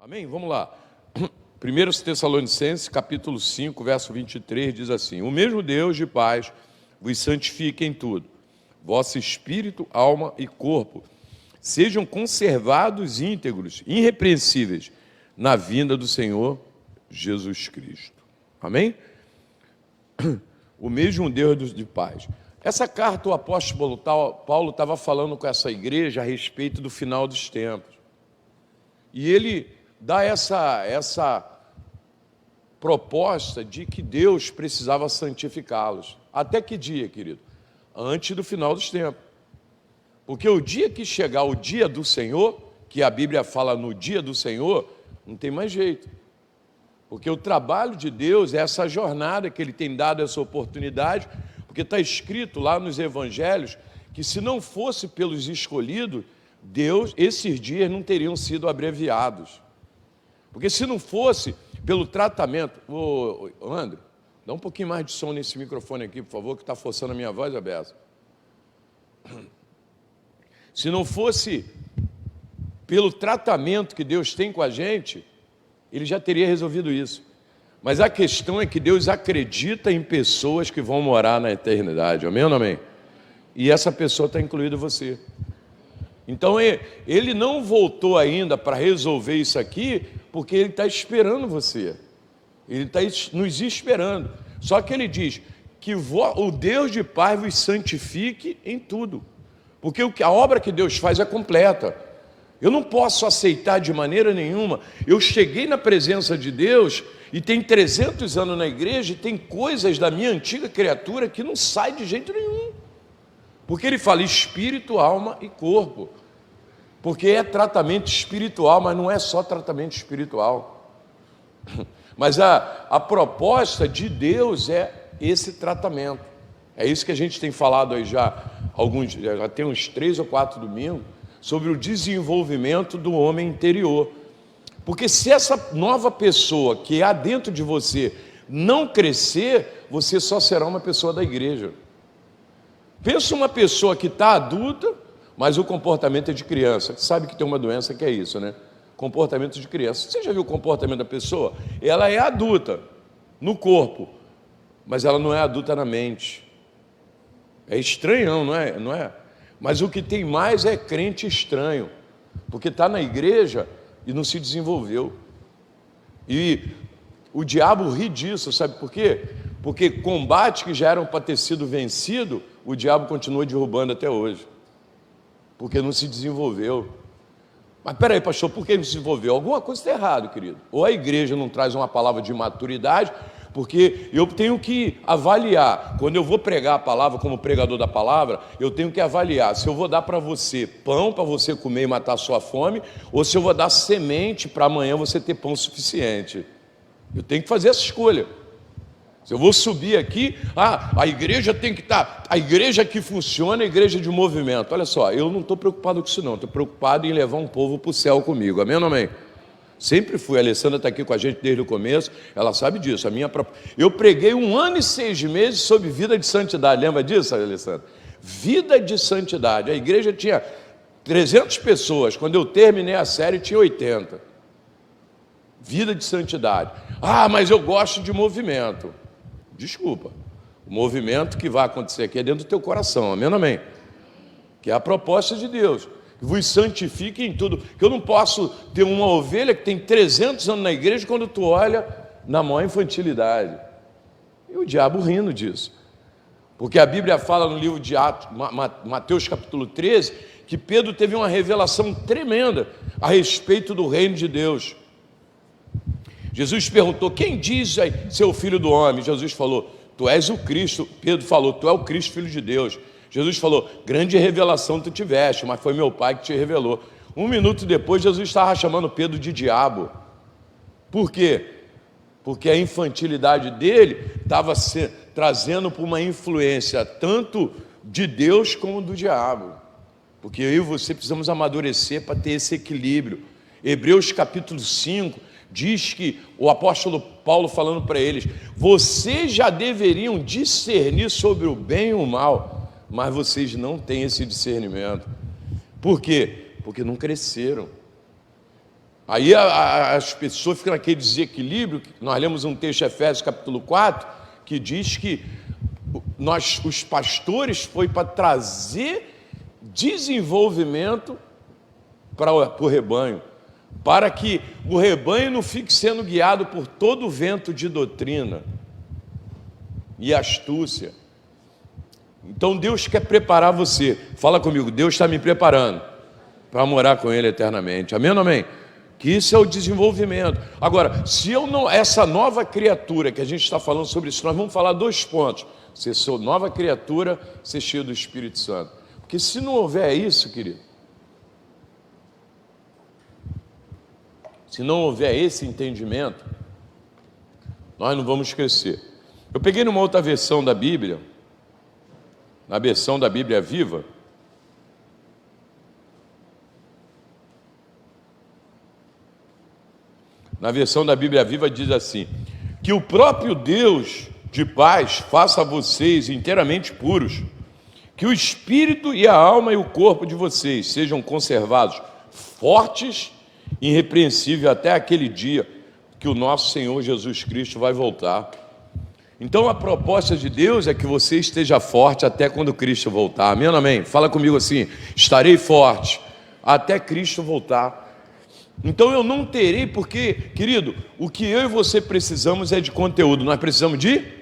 Amém? Vamos lá. 1 Tessalonicenses, capítulo 5, verso 23, diz assim: O mesmo Deus de paz vos santifique em tudo, vosso espírito, alma e corpo sejam conservados íntegros, irrepreensíveis, na vinda do Senhor Jesus Cristo. Amém? O mesmo Deus de paz. Essa carta o apóstolo Paulo estava falando com essa igreja a respeito do final dos tempos. E ele dá essa proposta de que Deus precisava santificá-los. Até que dia, querido? Antes do final dos tempos. Porque o dia que chegar o dia do Senhor, que a Bíblia fala no dia do Senhor, não tem mais jeito. Porque o trabalho de Deus é essa jornada que Ele tem dado, essa oportunidade, porque está escrito lá nos Evangelhos que se não fosse pelos escolhidos, Deus, esses dias não teriam sido abreviados. Porque se não fosse pelo tratamento... Ô, André, dá um pouquinho mais de som nesse microfone aqui, por favor, que está forçando a minha voz, Abessa. Se não fosse pelo tratamento que Deus tem com a gente, Ele já teria resolvido isso. Mas a questão é que Deus acredita em pessoas que vão morar na eternidade. Amém ou não amém? E essa pessoa está incluída você. Então, Ele não voltou ainda para resolver isso aqui, porque Ele está esperando você. Ele está nos esperando. Só que Ele diz que o Deus de paz vos santifique em tudo. Porque a obra que Deus faz é completa. Eu não posso aceitar de maneira nenhuma. Eu cheguei na presença de Deus e tem 300 anos na igreja e tem coisas da minha antiga criatura que não sai de jeito nenhum. Porque Ele fala espírito, alma e corpo. Porque é tratamento espiritual, mas não é só tratamento espiritual. Mas a proposta de Deus é esse tratamento. É isso que a gente tem falado aí já tem uns 3 ou 4 domingos, sobre o desenvolvimento do homem interior. Porque se essa nova pessoa que há dentro de você não crescer, você só será uma pessoa da igreja. Pensa uma pessoa que está adulta, mas o comportamento é de criança. Você sabe que tem uma doença que é isso, né? Comportamento de criança. Você já viu o comportamento da pessoa? Ela é adulta no corpo, mas ela não é adulta na mente. É estranhão, não é? Mas o que tem mais é crente estranho, porque está na igreja e não se desenvolveu. E o diabo ri disso, sabe por quê? Porque combates que já eram para ter sido vencido, o diabo continua derrubando até hoje, porque não se desenvolveu. Mas peraí, pastor, por que não se desenvolveu? Alguma coisa está errada, querido. Ou a igreja não traz uma palavra de maturidade, porque eu tenho que avaliar, quando eu vou pregar a palavra como pregador da palavra, eu tenho que avaliar se eu vou dar para você pão para você comer e matar a sua fome, ou se eu vou dar semente para amanhã você ter pão suficiente. Eu tenho que fazer essa escolha. Se eu vou subir aqui, a igreja tem que estar, a igreja que funciona é a igreja de movimento. Olha só, eu não estou preocupado com isso não, estou preocupado em levar um povo para o céu comigo, amém ou não amém? Sempre fui, a Alessandra está aqui com a gente desde o começo, ela sabe disso. Eu preguei 1 ano e 6 meses sobre vida de santidade, lembra disso, Alessandra? Vida de santidade, a igreja tinha 300 pessoas, quando eu terminei a série tinha 80. Vida de santidade. Mas eu gosto de movimento. Desculpa, o movimento que vai acontecer aqui é dentro do teu coração, amém ou amém? Que é a proposta de Deus. Vos santifique em tudo, que eu não posso ter uma ovelha que tem 300 anos na igreja quando tu olha na maior infantilidade. E o diabo rindo disso. Porque a Bíblia fala no livro de Atos, Mateus capítulo 13, que Pedro teve uma revelação tremenda a respeito do reino de Deus. Jesus perguntou, quem diz ser o filho do homem? Jesus falou, tu és o Cristo. Pedro falou, tu és o Cristo, filho de Deus. Jesus falou, grande revelação tu tiveste, mas foi meu Pai que te revelou. 1 minuto depois, Jesus estava chamando Pedro de diabo. Por quê? Porque a infantilidade dele estava trazendo para uma influência tanto de Deus como do diabo. Porque eu e você precisamos amadurecer para ter esse equilíbrio. Hebreus capítulo 5 diz que o apóstolo Paulo falando para eles, vocês já deveriam discernir sobre o bem e o mal, mas vocês não têm esse discernimento. Por quê? Porque não cresceram. Aí as pessoas ficam naquele desequilíbrio. Nós lemos um texto, Efésios capítulo 4, que diz que os pastores foi para trazer desenvolvimento para o rebanho, para que o rebanho não fique sendo guiado por todo o vento de doutrina e astúcia. Então Deus quer preparar você. Fala comigo, Deus está me preparando para morar com Ele eternamente. Amém ou não amém? Que isso é o desenvolvimento. Agora, se eu não, essa nova criatura que a gente está falando sobre isso, nós vamos falar 2 pontos. Ser sou nova criatura, ser cheio do Espírito Santo. Porque se não houver isso, querido, se não houver esse entendimento, nós não vamos crescer. Eu peguei numa outra versão da Bíblia, na versão da Bíblia Viva, na versão da Bíblia Viva diz assim: que o próprio Deus de paz faça vocês inteiramente puros, que o espírito e a alma e o corpo de vocês sejam conservados fortes e irrepreensíveis até aquele dia que o nosso Senhor Jesus Cristo vai voltar. Então a proposta de Deus é que você esteja forte até quando Cristo voltar. Amém ou amém? Fala comigo assim: estarei forte até Cristo voltar. Então eu não terei, porque, querido, o que eu e você precisamos é de conteúdo. Nós precisamos de...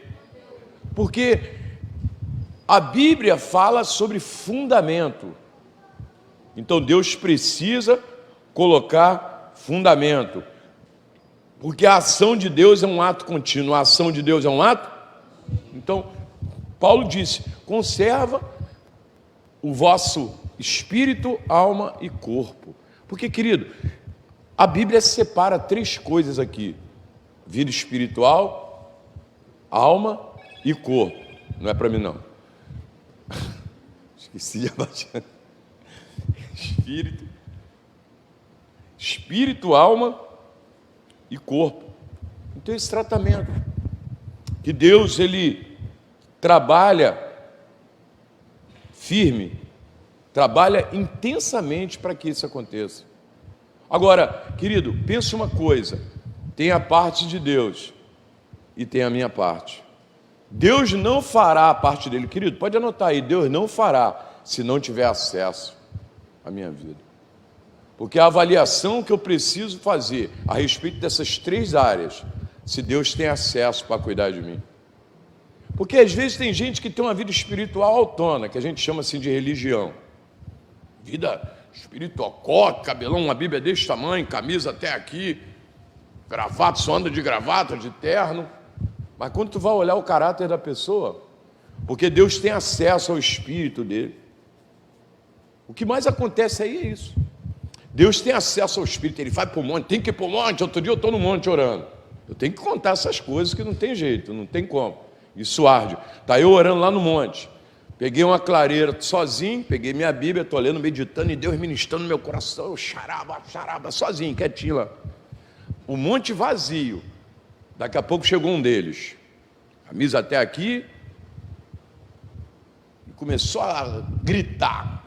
Porque a Bíblia fala sobre fundamento. Então Deus precisa colocar fundamento. Porque a ação de Deus é um ato contínuo. A ação de Deus é um ato... Então, Paulo disse: conserva o vosso espírito, alma e corpo. Porque, querido, a Bíblia separa 3 coisas aqui: vida espiritual, alma e corpo. Não é para mim, não. Esqueci de abaixar. Espírito, alma e corpo. Então esse tratamento que Deus, Ele trabalha firme, trabalha intensamente para que isso aconteça. Agora, querido, pense uma coisa: tem a parte de Deus e tem a minha parte. Deus não fará a parte dele, querido, pode anotar aí: Deus não fará se não tiver acesso à minha vida. Porque a avaliação que eu preciso fazer a respeito dessas 3 áreas, se Deus tem acesso para cuidar de mim. Porque às vezes tem gente que tem uma vida espiritual autônoma, que a gente chama assim de religião. Vida espiritual, coque, cabelão, uma Bíblia desse tamanho, camisa até aqui, gravata, só anda de gravata, de terno. Mas quando tu vai olhar o caráter da pessoa, porque Deus tem acesso ao espírito dele. O que mais acontece aí é isso. Deus tem acesso ao espírito, ele vai para o monte, tem que ir para o monte. Outro dia eu estou no monte orando. Eu tenho que contar essas coisas que não tem jeito, não tem como. Isso arde. Está eu orando lá no monte. Peguei uma clareira sozinho, peguei minha Bíblia, estou lendo, meditando, e Deus ministrando no meu coração. Eu xaraba, sozinho, quietinho lá. O monte vazio. Daqui a pouco chegou um deles. Camisa até aqui. E começou a gritar.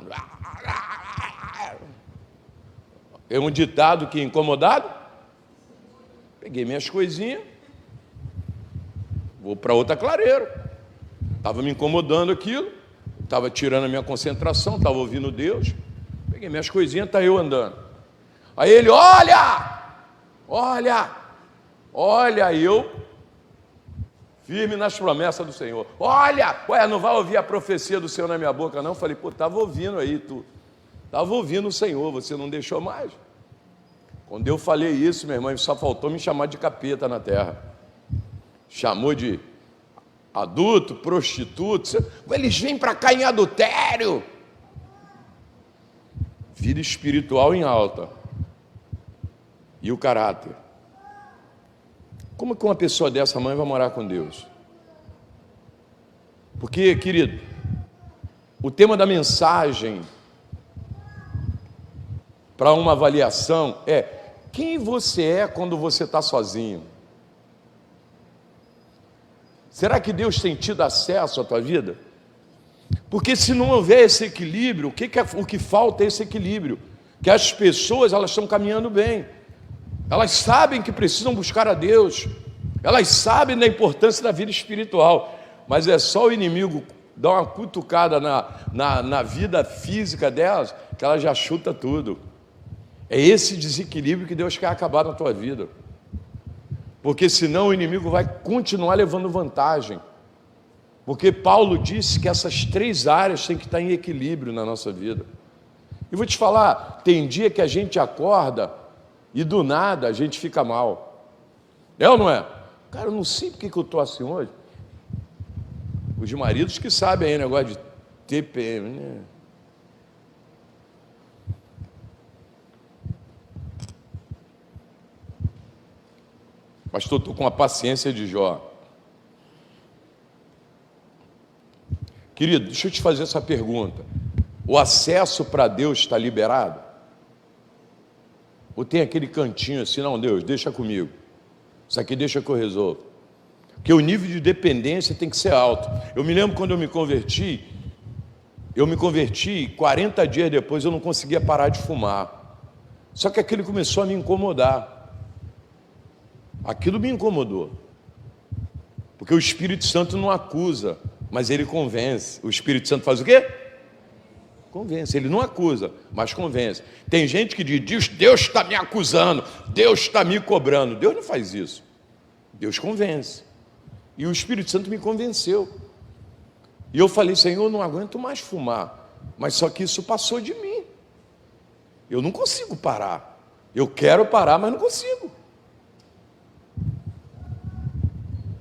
É um ditado que incomodado. Peguei minhas coisinhas. Vou para outra clareira. Estava me incomodando aquilo. Estava tirando a minha concentração. Estava ouvindo Deus. Peguei minhas coisinhas, está eu andando. Aí ele: olha, e eu firme nas promessas do Senhor. Ué, não vai ouvir a profecia do Senhor na minha boca, não? Eu falei: pô, estava ouvindo aí, tu. Estava ouvindo o Senhor, você não deixou mais. Quando eu falei isso, meu irmão, só faltou me chamar de capeta na terra. Chamou de adulto, prostituto. Eles vêm para cá em adultério. Vida espiritual em alta. E o caráter. Como que uma pessoa dessa, mãe, vai morar com Deus? Porque, querido, o tema da mensagem para uma avaliação é: quem você é quando você está sozinho? Será que Deus tem tido acesso à tua vida? Porque se não houver esse equilíbrio, o que falta é esse equilíbrio. Que as pessoas, elas estão caminhando bem, Elas sabem que precisam buscar a Deus. Elas sabem da importância da vida espiritual. Mas é só o inimigo dar uma cutucada na vida física delas, que ela já chuta tudo. É esse desequilíbrio que Deus quer acabar na tua vida. Porque senão o inimigo vai continuar levando vantagem. Porque Paulo disse que essas 3 áreas têm que estar em equilíbrio na nossa vida. E vou te falar, tem dia que a gente acorda e do nada a gente fica mal. É ou não é? Cara, eu não sei porque que eu estou assim hoje. Os maridos que sabem aí, negócio de TPM, né? Pastor, estou com a paciência de Jó. Querido, deixa eu te fazer essa pergunta. O acesso para Deus está liberado? Ou tem aquele cantinho assim, não, Deus, deixa comigo. Isso aqui deixa que eu resolvo. Porque o nível de dependência tem que ser alto. Eu me lembro quando eu me converti, 40 dias depois eu não conseguia parar de fumar. Só que aquilo começou a me incomodar. Aquilo me incomodou. Porque o Espírito Santo não acusa, mas ele convence. O Espírito Santo faz o quê? Convence. Ele não acusa, mas convence. Tem gente que diz, Deus está me acusando, Deus está me cobrando. Deus não faz isso. Deus convence. E o Espírito Santo me convenceu. E eu falei, Senhor, eu não aguento mais fumar. Mas só que isso passou de mim. Eu não consigo parar. Eu quero parar, mas não consigo.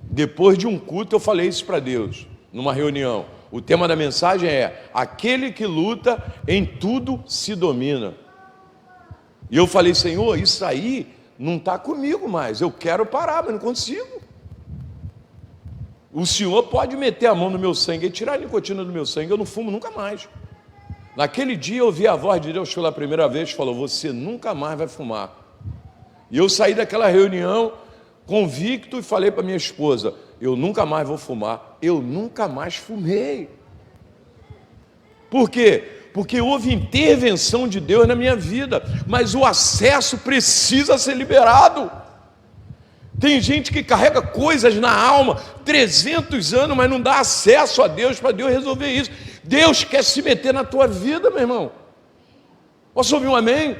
Depois de um culto, eu falei isso para Deus, numa reunião. O tema da mensagem é: aquele que luta em tudo se domina. E eu falei, Senhor, isso aí não está comigo mais. Eu quero parar, mas não consigo. O Senhor pode meter a mão no meu sangue e tirar a nicotina do meu sangue, eu não fumo nunca mais. Naquele dia eu ouvi a voz de Deus pela primeira vez, falou, você nunca mais vai fumar. E eu saí daquela reunião convicto e falei para minha esposa, eu nunca mais vou fumar. Eu nunca mais fumei. Por quê? Porque houve intervenção de Deus na minha vida, mas o acesso precisa ser liberado. Tem gente que carrega coisas na alma, 300 anos, mas não dá acesso a Deus, para Deus resolver isso. Deus quer se meter na tua vida, meu irmão. Posso ouvir um amém?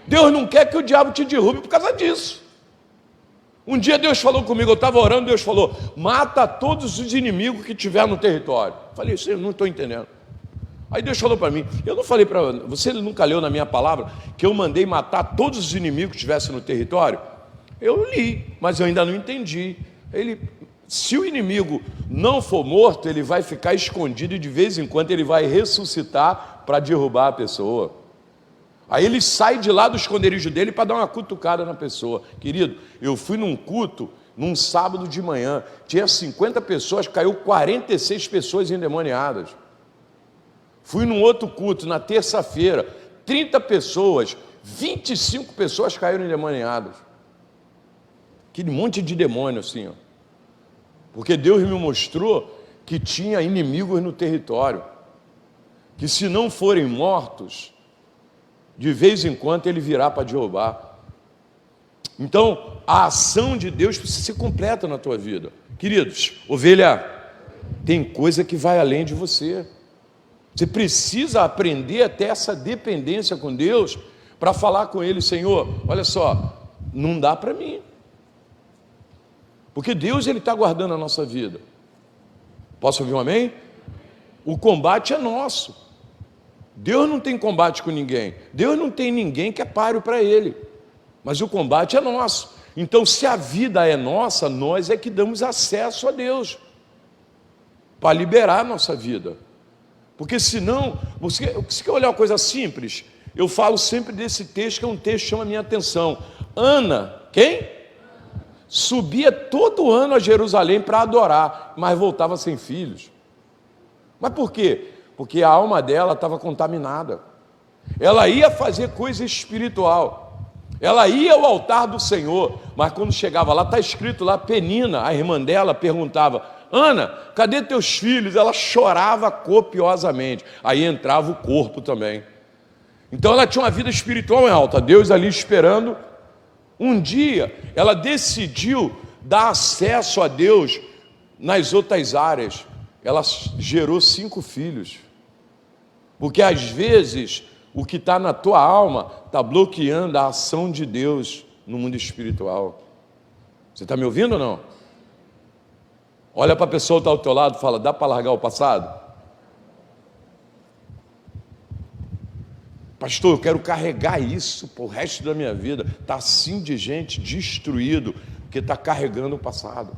Deus não quer que o diabo te derrube por causa disso. Um dia Deus falou comigo, eu estava orando, Deus falou, mata todos os inimigos que tiver no território. Falei, isso eu não estou entendendo. Aí Deus falou para mim, eu não falei para você, ele nunca leu na minha palavra, que eu mandei matar todos os inimigos que estivessem no território? Eu li, mas eu ainda não entendi. Se o inimigo não for morto, ele vai ficar escondido e de vez em quando ele vai ressuscitar para derrubar a pessoa. Aí ele sai de lá do esconderijo dele para dar uma cutucada na pessoa. Querido, eu fui num culto, num sábado de manhã, tinha 50 pessoas, caiu 46 pessoas endemoniadas. Fui num outro culto, na terça-feira, 30 pessoas, 25 pessoas caíram endemoniadas. Aquele monte de demônio assim, ó. Porque Deus me mostrou que tinha inimigos no território, que se não forem mortos, de vez em quando ele virá para derrubar. Então, a ação de Deus precisa ser completa na tua vida. Queridos, ovelha, tem coisa que vai além de você. Você precisa aprender a ter essa dependência com Deus para falar com Ele, Senhor, olha só, não dá para mim. Porque Deus, Ele está guardando a nossa vida. Posso ouvir um amém? O combate é nosso. Deus não tem combate com ninguém. Deus não tem ninguém que é páreo para Ele. Mas o combate é nosso. Então, se a vida é nossa, nós é que damos acesso a Deus para liberar a nossa vida. Porque senão, você quer olhar uma coisa simples? Eu falo sempre desse texto, que é um texto que chama a minha atenção. Ana, quem? Subia todo ano a Jerusalém para adorar, mas voltava sem filhos. Mas por quê? Porque a alma dela estava contaminada. Ela ia fazer coisa espiritual. Ela ia ao altar do Senhor, mas quando chegava lá, está escrito lá, Penina, a irmã dela, perguntava, Ana, cadê teus filhos? Ela chorava copiosamente. Aí entrava o corpo também. Então ela tinha uma vida espiritual em alta, Deus ali esperando Um dia, ela decidiu dar acesso a Deus nas outras áreas. Ela gerou 5 filhos. Porque às vezes, o que está na tua alma está bloqueando a ação de Deus no mundo espiritual. Você está me ouvindo ou não? Olha para a pessoa que está ao teu lado e fala: dá para largar o passado? Pastor, eu quero carregar isso para o resto da minha vida. Está assim de gente destruído, porque está carregando o passado.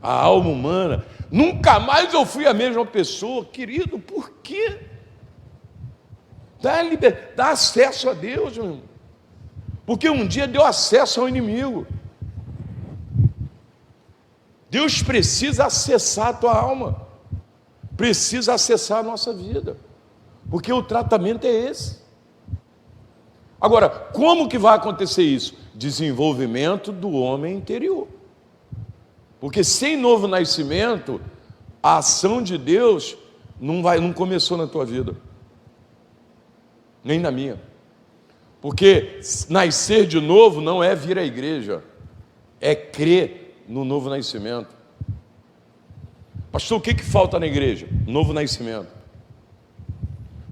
A alma humana, nunca mais eu fui a mesma pessoa. Querido, por quê? Dá acesso a Deus, meu irmão. Porque um dia deu acesso ao inimigo. Deus precisa acessar a tua alma, precisa acessar a nossa vida, porque o tratamento é esse. Agora, como que vai acontecer isso? Desenvolvimento do homem interior. Porque sem novo nascimento, a ação de Deus não começou na tua vida, nem na minha. Porque nascer de novo não é vir à igreja, é crer no novo nascimento. Pastor, o que falta na igreja? Novo nascimento.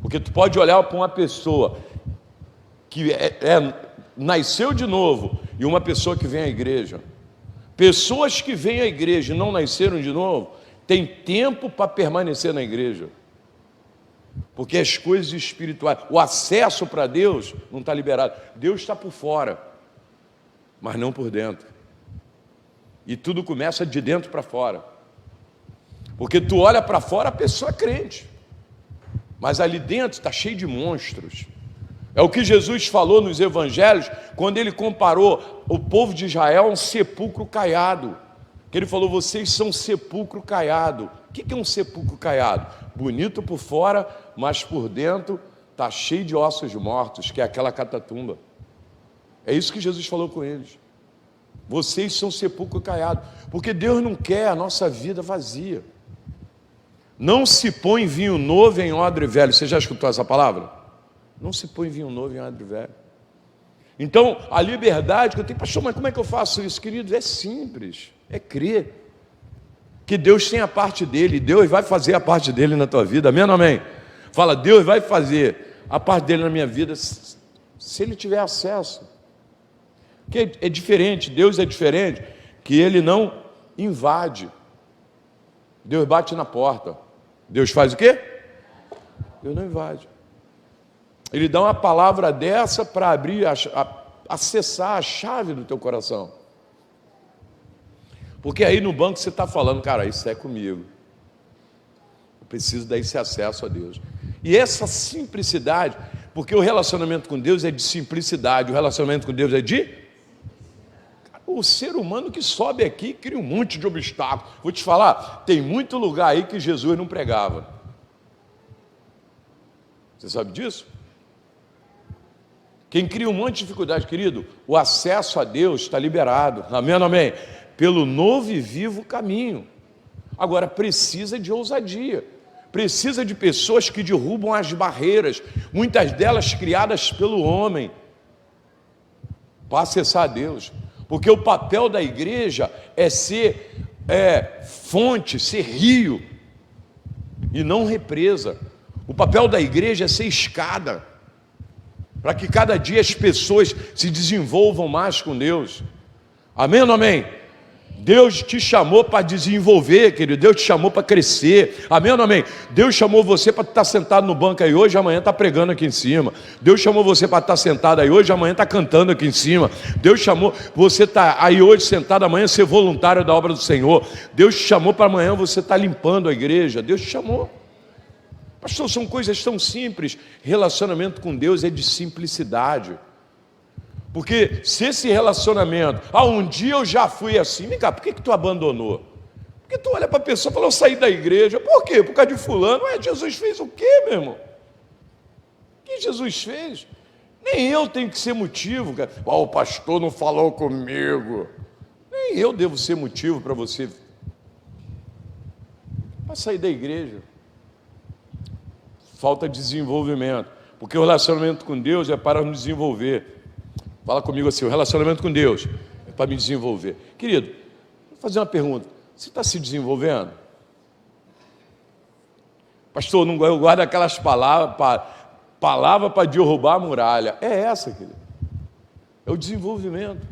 Porque tu pode olhar para uma pessoa que nasceu de novo e uma pessoa que vem à igreja. Pessoas que vêm à igreja e não nasceram de novo, têm tempo para permanecer na igreja. Porque as coisas espirituais, o acesso para Deus não está liberado. Deus está por fora, mas não por dentro. E tudo começa de dentro para fora. Porque tu olha para fora, a pessoa é crente, mas ali dentro está cheio de monstros. É o que Jesus falou nos evangelhos, quando ele comparou o povo de Israel a um sepulcro caiado. Que ele falou: vocês são sepulcro caiado. O que é um sepulcro caiado? Bonito por fora, mas por dentro está cheio de ossos mortos, que é aquela catatumba. É isso que Jesus falou com eles. Vocês são sepulcro caiado, porque Deus não quer a nossa vida vazia. Não se põe vinho novo em odre velho. Você já escutou essa palavra? Não se põe vinho novo em odre velho. Então, a liberdade que eu tenho, pastor, mas como é que eu faço isso, querido? É simples, é crer que Deus tem a parte dele, Deus vai fazer a parte dele na tua vida, amém ou não amém? Fala: Deus vai fazer a parte dele na minha vida, se ele tiver acesso. Porque é diferente, Deus é diferente, que ele não invade. Deus bate na porta. Deus faz o quê? Deus não invade. Ele dá uma palavra dessa para abrir, acessar a chave do teu coração. Porque aí no banco você está falando: cara, isso é comigo. Eu preciso dar esse acesso a Deus. E essa simplicidade, porque o relacionamento com Deus é de simplicidade, o relacionamento com Deus é de... O ser humano que sobe aqui cria um monte de obstáculos. Vou te falar, tem muito lugar aí que Jesus não pregava. Você sabe disso? Quem cria um monte de dificuldade, querido, o acesso a Deus está liberado, amém ou amém? Pelo novo e vivo caminho. Agora, precisa de ousadia, precisa de pessoas que derrubam as barreiras, muitas delas criadas pelo homem, para acessar a Deus. Porque o papel da igreja é ser fonte, ser rio, e não represa. O papel da igreja é ser escada, para que cada dia as pessoas se desenvolvam mais com Deus. Amém ou não amém? Deus te chamou para desenvolver, querido. Deus te chamou para crescer. Amém ou não amém? Deus chamou você para estar sentado no banco aí hoje, amanhã está pregando aqui em cima. Deus chamou você para estar sentado aí hoje, amanhã está cantando aqui em cima. Deus chamou você estar aí hoje sentado, amanhã ser voluntário da obra do Senhor. Deus te chamou para amanhã você estar limpando a igreja. Deus te chamou. Pastor, são coisas tão simples. Relacionamento com Deus é de simplicidade. Porque se esse relacionamento, um dia eu já fui assim, vem cá, por que tu abandonou? Porque tu olha para a pessoa e fala: eu saí da igreja. Por quê? Por causa de fulano. Jesus fez o quê, meu irmão? O que Jesus fez? Nem eu tenho que ser motivo, cara. O pastor não falou comigo. Nem eu devo ser motivo para você para sair da igreja. Falta de desenvolvimento, porque o relacionamento com Deus é para nos desenvolver. Fala comigo assim, o relacionamento com Deus é para me desenvolver. Querido, vou fazer uma pergunta. Você está se desenvolvendo? Pastor, não eu guardo aquelas palavras para derrubar a muralha. É essa, querido. É o desenvolvimento.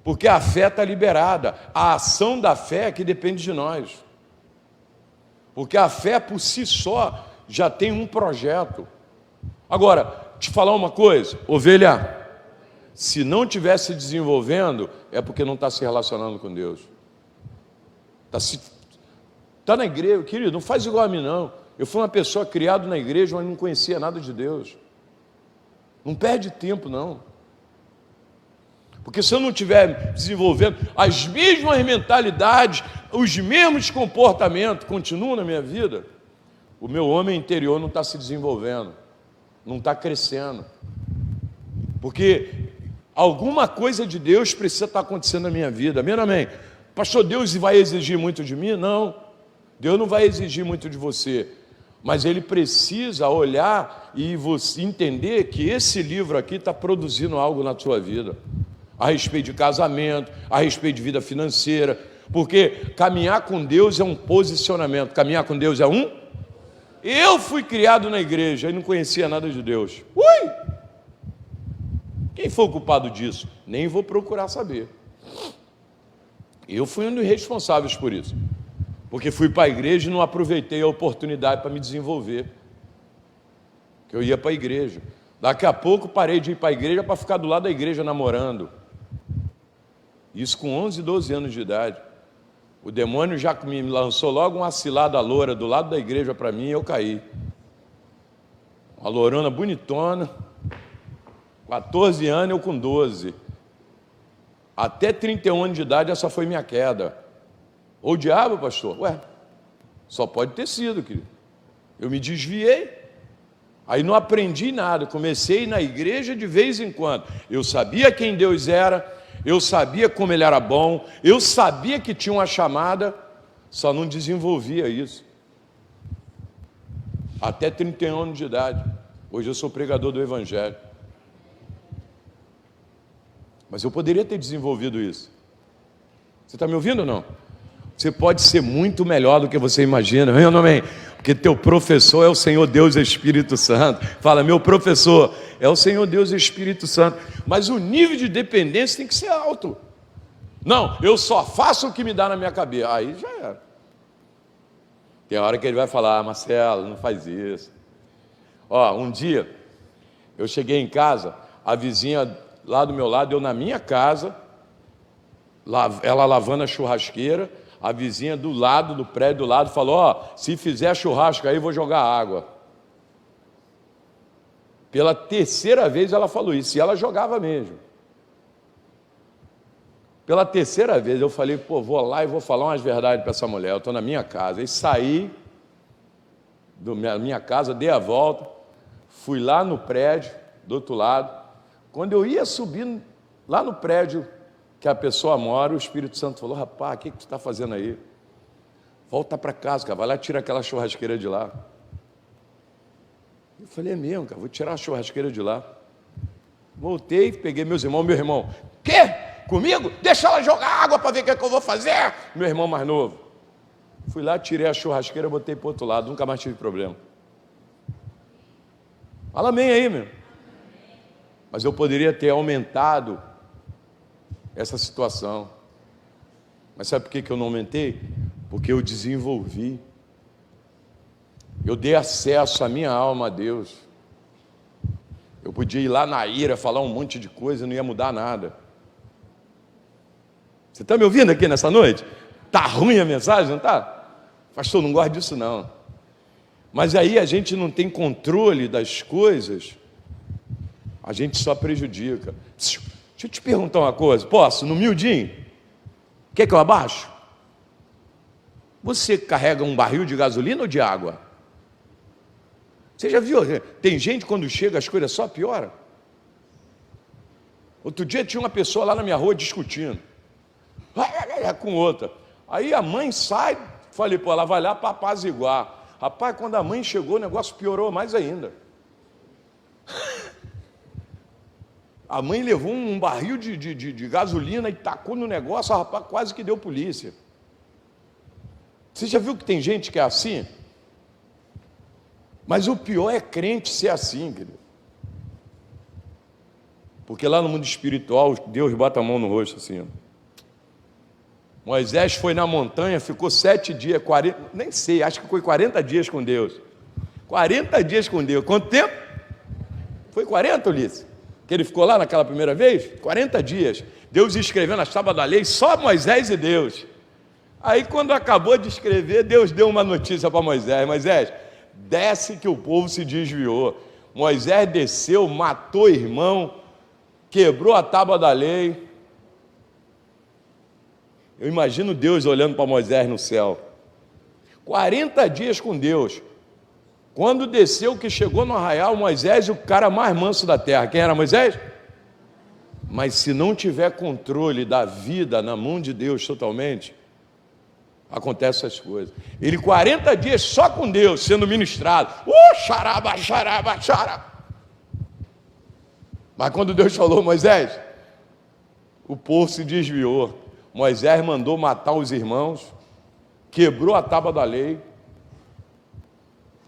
Porque a fé está liberada. A ação da fé é que depende de nós. Porque a fé por si só já tem um projeto. Agora, te falar uma coisa, ovelha, se não estiver se desenvolvendo, é porque não está se relacionando com Deus. Está na igreja, querido, não faz igual a mim não. Eu fui uma pessoa criada na igreja, mas não conhecia nada de Deus. Não perde tempo não. Porque se eu não estiver desenvolvendo as mesmas mentalidades, os mesmos comportamentos continuam na minha vida, o meu homem interior não está se desenvolvendo, não está crescendo. Porque alguma coisa de Deus precisa estar acontecendo na minha vida. Amém, amém? Pastor, Deus vai exigir muito de mim? Não. Deus não vai exigir muito de você. Mas Ele precisa olhar e você entender que esse livro aqui está produzindo algo na sua vida. A respeito de casamento, a respeito de vida financeira. Porque caminhar com Deus é um posicionamento. Caminhar com Deus é um... Eu fui criado na igreja e não conhecia nada de Deus. Ui! Quem foi o culpado disso? Nem vou procurar saber. Eu fui um dos responsáveis por isso. Porque fui para a igreja e não aproveitei a oportunidade para me desenvolver. Que eu ia para a igreja. Daqui a pouco parei de ir para a igreja para ficar do lado da igreja namorando. Isso com 11, 12 anos de idade. O demônio já me lançou logo uma cilada loura do lado da igreja para mim e eu caí. Uma lourona bonitona, 14 anos, eu com 12. Até 31 anos de idade, essa foi minha queda. Ou o diabo, pastor? Ué, só pode ter sido, querido. Eu me desviei. Aí não aprendi nada. Comecei a ir na igreja de vez em quando. Eu sabia quem Deus era, eu sabia como Ele era bom, eu sabia que tinha uma chamada, só não desenvolvia isso. Até 31 anos de idade. Hoje eu sou pregador do Evangelho. Mas eu poderia ter desenvolvido isso. Você está me ouvindo ou não? Você pode ser muito melhor do que você imagina, amém ou não amém? Porque teu professor é o Senhor Deus Espírito Santo. Fala, meu professor é o Senhor Deus Espírito Santo. Mas o nível de dependência tem que ser alto. Não, eu só faço o que me dá na minha cabeça. Aí já era. Tem hora que ele vai falar, Marcelo, não faz isso. Ó, um dia, eu cheguei em casa, a vizinha lá do meu lado, eu na minha casa, ela lavando a churrasqueira, a vizinha do lado, do prédio do lado, falou, ó, se fizer churrasco aí, vou jogar água. Pela terceira vez ela falou isso, e ela jogava mesmo. Pela terceira vez eu falei, pô, vou lá e vou falar umas verdades para essa mulher, eu estou na minha casa. E saí da minha casa, dei a volta, fui lá no prédio, do outro lado. Quando eu ia subindo lá no prédio que a pessoa mora, o Espírito Santo falou, rapaz, o que você está fazendo aí? Volta para casa, cara, vai lá e tira aquela churrasqueira de lá. Eu falei, é mesmo, cara, vou tirar a churrasqueira de lá. Voltei, peguei meus irmãos, meu irmão, quê? Comigo? Deixa ela jogar água para ver o que é que eu vou fazer. Meu irmão mais novo. Fui lá, tirei a churrasqueira, botei para o outro lado, nunca mais tive problema. Fala amém aí, meu. Mas eu poderia ter aumentado essa situação. Mas sabe por que eu não aumentei? Porque eu desenvolvi. Eu dei acesso à minha alma a Deus. Eu podia ir lá na ira, falar um monte de coisa, não ia mudar nada. Você está me ouvindo aqui nessa noite? Está ruim a mensagem, não está? Pastor, não gosto disso não. Mas aí a gente não tem controle das coisas, a gente só prejudica. Deixa eu te perguntar uma coisa, posso? No miudinho? Quer que eu abaixo? Você carrega um barril de gasolina ou de água? Você já viu? Tem gente quando chega as coisas só pioram. Outro dia tinha uma pessoa lá na minha rua discutindo com outra. Aí a mãe sai, falei, pô, ela vai lá para apaziguar. Rapaz, quando a mãe chegou, o negócio piorou mais ainda. A mãe levou um barril de gasolina e tacou no negócio, o rapaz quase que deu polícia. Você já viu que tem gente que é assim? Mas o pior é crente ser assim, querido. Porque lá no mundo espiritual, Deus bota a mão no rosto assim, ó. Moisés foi na montanha, ficou 7 dias, 40, nem sei, acho que foi 40 dias com Deus. 40 dias com Deus. Quanto tempo? Foi 40, Ulisses? Que ele ficou lá naquela primeira vez? 40 dias. Deus escreveu nas tábuas da lei, só Moisés e Deus. Aí quando acabou de escrever, Deus deu uma notícia para Moisés. Moisés, desce que o povo se desviou. Moisés desceu, matou o irmão, quebrou a tábua da lei. Eu imagino Deus olhando para Moisés no céu. 40 dias com Deus. Quando desceu, que chegou no arraial, Moisés, o cara mais manso da terra. Quem era Moisés? Mas se não tiver controle da vida na mão de Deus totalmente, acontecem essas coisas. Ele 40 dias só com Deus, sendo ministrado. Xaraba, xaraba, xaraba. Mas quando Deus falou, Moisés, o povo se desviou. Moisés mandou matar os irmãos, quebrou a tábua da lei,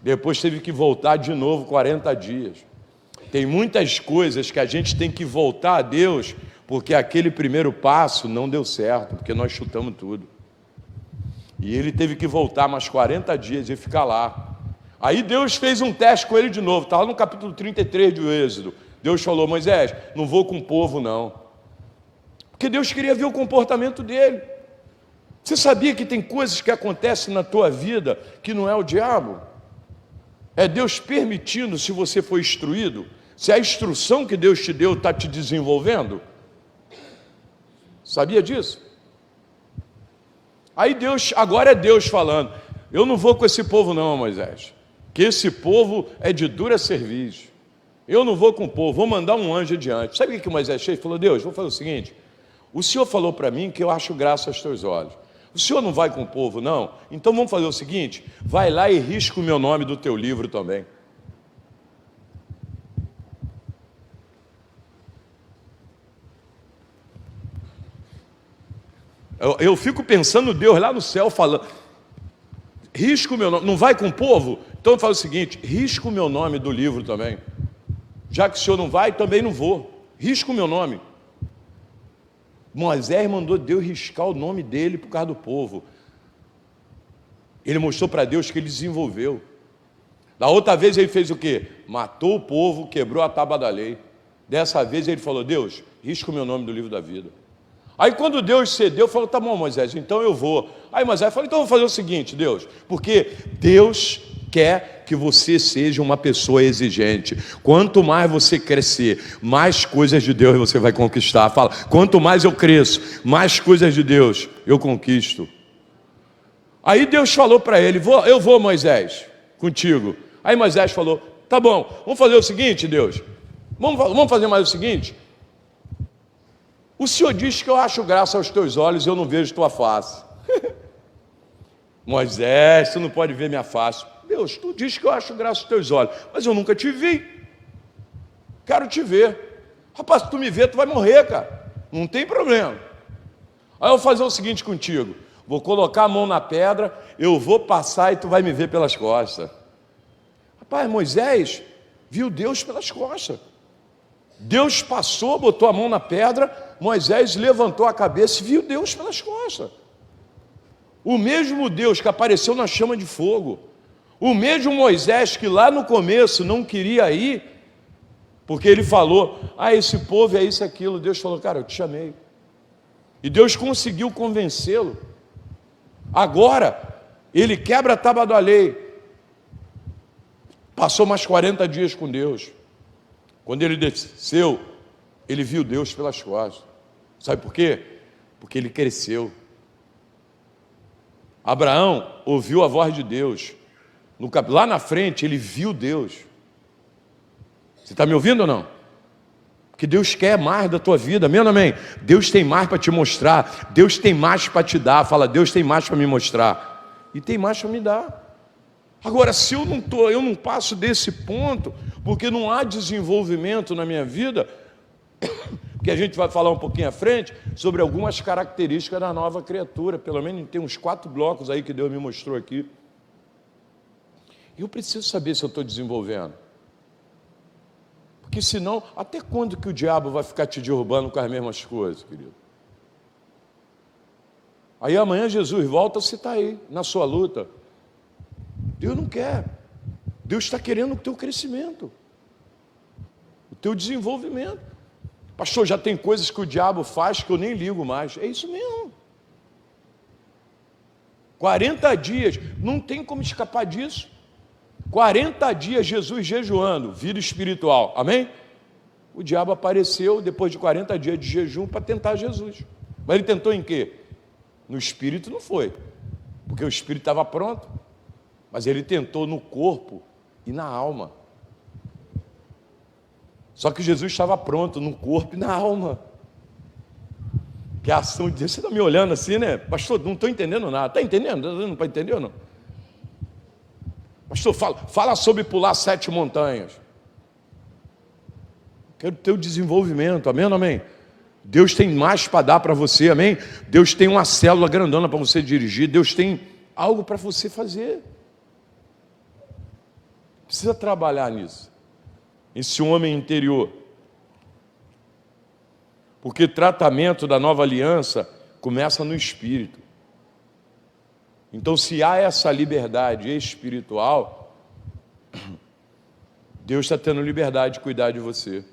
depois teve que voltar de novo 40 dias. Tem muitas coisas que a gente tem que voltar a Deus, porque aquele primeiro passo não deu certo, porque nós chutamos tudo. E ele teve que voltar mais 40 dias e ficar lá. Aí Deus fez um teste com ele de novo, está lá no capítulo 33 do Êxodo. Deus falou, Moisés, não vou com o povo não. Porque Deus queria ver o comportamento dele. Você sabia que tem coisas que acontecem na tua vida que não é o diabo? É Deus permitindo, se você for instruído, se a instrução que Deus te deu está te desenvolvendo. Sabia disso? Aí Deus, agora é Deus falando, eu não vou com esse povo não, Moisés, que esse povo é de dura serviço. Eu não vou com o povo, vou mandar um anjo adiante. Sabe o que Moisés fez? Falou, Deus, vou fazer o seguinte, o Senhor falou para mim que eu acho graça aos teus olhos. O Senhor não vai com o povo, não? Então vamos fazer o seguinte, vai lá e risca o meu nome do teu livro também. Eu fico pensando Deus lá no céu falando, risca o meu nome, não vai com o povo? Então faz o seguinte, risca o meu nome do livro também. Já que o Senhor não vai, também não vou. Risca o meu nome. Moisés mandou Deus riscar o nome dele por causa do povo. Ele mostrou para Deus que ele desenvolveu. Da outra vez ele fez o quê? Matou o povo, quebrou a tábua da lei. Dessa vez ele falou, Deus, risca o meu nome do livro da vida. Aí quando Deus cedeu, falou, tá bom, Moisés, então eu vou. Aí Moisés falou, então eu vou fazer o seguinte, Deus, porque Deus quer que você seja uma pessoa exigente. Quanto mais você crescer, mais coisas de Deus você vai conquistar. Fala, quanto mais eu cresço, mais coisas de Deus eu conquisto. Aí Deus falou para ele, eu vou, Moisés, contigo. Aí Moisés falou, tá bom, vamos fazer o seguinte, Deus, vamos fazer mais o seguinte, o Senhor diz que eu acho graça aos teus olhos e eu não vejo tua face. Moisés, tu não pode ver minha face. Deus, tu diz que eu acho graça aos teus olhos, mas eu nunca te vi. Quero te ver. Rapaz, se tu me ver, tu vai morrer, cara. Não tem problema. Aí eu vou fazer o seguinte contigo. Vou colocar a mão na pedra, eu vou passar e tu vai me ver pelas costas. Rapaz, Moisés viu Deus pelas costas. Deus passou, botou a mão na pedra, Moisés levantou a cabeça e viu Deus pelas costas. O mesmo Deus que apareceu na chama de fogo, o mesmo Moisés que lá no começo não queria ir, porque ele falou, esse povo é isso e aquilo, Deus falou, cara, eu te chamei. E Deus conseguiu convencê-lo. Agora, ele quebra a tábua da lei. Passou mais 40 dias com Deus. Quando ele desceu, ele viu Deus pelas costas. Sabe por quê? Porque ele cresceu. Abraão ouviu a voz de Deus. Lá na frente, ele viu Deus. Você está me ouvindo ou não? Porque Deus quer mais da tua vida, amém ou não amém? Deus tem mais para te mostrar. Deus tem mais para te dar. Fala, Deus tem mais para me mostrar. E tem mais para me dar. Agora, se eu não passo desse ponto, porque não há desenvolvimento na minha vida, Porque a gente vai falar um pouquinho à frente sobre algumas características da nova criatura. Pelo menos tem uns 4 blocos aí que Deus me mostrou aqui. E eu preciso saber se eu estou desenvolvendo. Porque senão, até quando que o diabo vai ficar te derrubando com as mesmas coisas, querido? Aí amanhã Jesus volta, você está aí, na sua luta. Deus não quer. Deus está querendo o teu crescimento, o teu desenvolvimento. Pastor, já tem coisas que o diabo faz que eu nem ligo mais. É isso mesmo. 40 dias, não tem como escapar disso. 40 dias Jesus jejuando, vida espiritual, amém? O diabo apareceu depois de 40 dias de jejum para tentar Jesus. Mas ele tentou em quê? No espírito não foi, porque o espírito estava pronto. Mas ele tentou no corpo e na alma. Só que Jesus estava pronto no corpo e na alma. Que a ação de Deus, você está me olhando assim, né? Pastor, não estou entendendo nada. Está entendendo? Não está entendendo, não? Pastor, fala sobre pular 7 montanhas. Quero o teu desenvolvimento, amém ou não amém? Deus tem mais para dar para você, amém? Deus tem uma célula grandona para você dirigir. Deus tem algo para você fazer. Precisa trabalhar nisso. Esse homem interior. Porque tratamento da nova aliança começa no espírito. Então, se há essa liberdade espiritual, Deus está tendo liberdade de cuidar de você.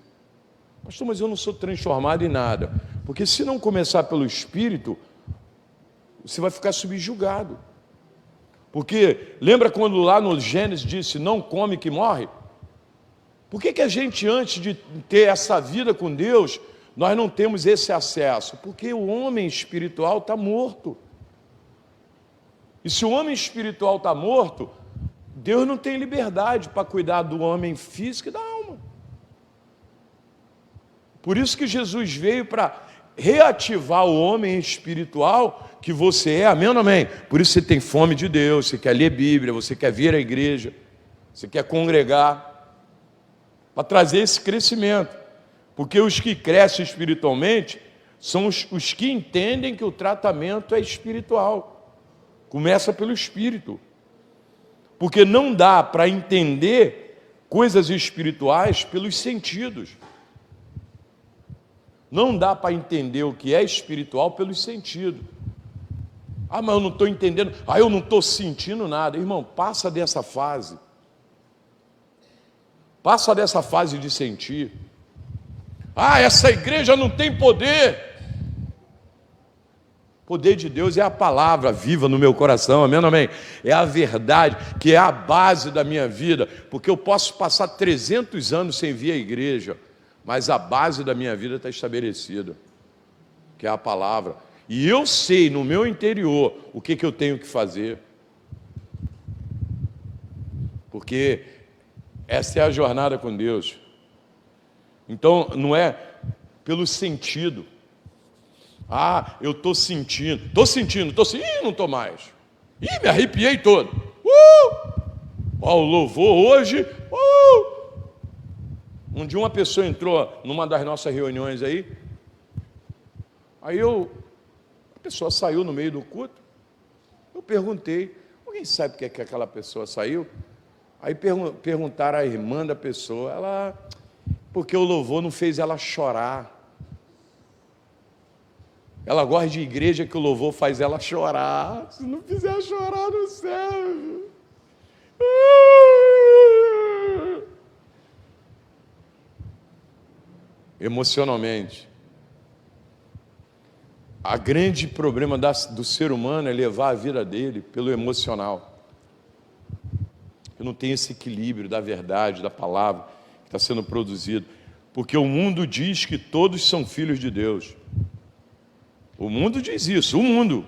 Pastor, mas eu não sou transformado em nada. Porque se não começar pelo espírito, você vai ficar subjugado. Porque lembra quando lá no Gênesis disse, não come que morre? Por que a gente, antes de ter essa vida com Deus, nós não temos esse acesso? Porque o homem espiritual está morto. E se o homem espiritual está morto, Deus não tem liberdade para cuidar do homem físico e da alma. Por isso que Jesus veio para reativar o homem espiritual que você é, amém ou não amém? Por isso você tem fome de Deus, você quer ler Bíblia, você quer vir à igreja, você quer congregar, para trazer esse crescimento. Porque os que crescem espiritualmente são os que entendem que o tratamento é espiritual. Começa pelo espírito. Porque não dá para entender coisas espirituais pelos sentidos. Não dá para entender o que é espiritual pelos sentidos. Ah, mas eu não estou entendendo. Ah, eu não estou sentindo nada. Irmão, passa dessa fase. Passa dessa fase de sentir. Ah, essa igreja não tem poder. O poder de Deus é a palavra viva no meu coração, amém ou amém? É a verdade, que é a base da minha vida. Porque eu posso passar 300 anos sem vir à igreja, mas a base da minha vida está estabelecida, que é a palavra. E eu sei no meu interior o que eu tenho que fazer. Porque essa é a jornada com Deus. Então, não é pelo sentido. Ah, eu estou sentindo. Ih, não estou mais. Ih, me arrepiei todo. Ó, o louvor hoje. Um dia uma pessoa entrou numa das nossas reuniões aí. Aí a pessoa saiu no meio do culto. Eu perguntei, alguém sabe por que aquela pessoa saiu? Aí perguntaram à irmã da pessoa, porque o louvor não fez ela chorar. Ela gosta de igreja que o louvor faz ela chorar. Se não fizer chorar, não serve. Emocionalmente. O grande problema do ser humano é levar a vida dele pelo emocional. Eu não tenho esse equilíbrio da verdade, da palavra que está sendo produzido. Porque o mundo diz que todos são filhos de Deus. O mundo diz isso, o mundo.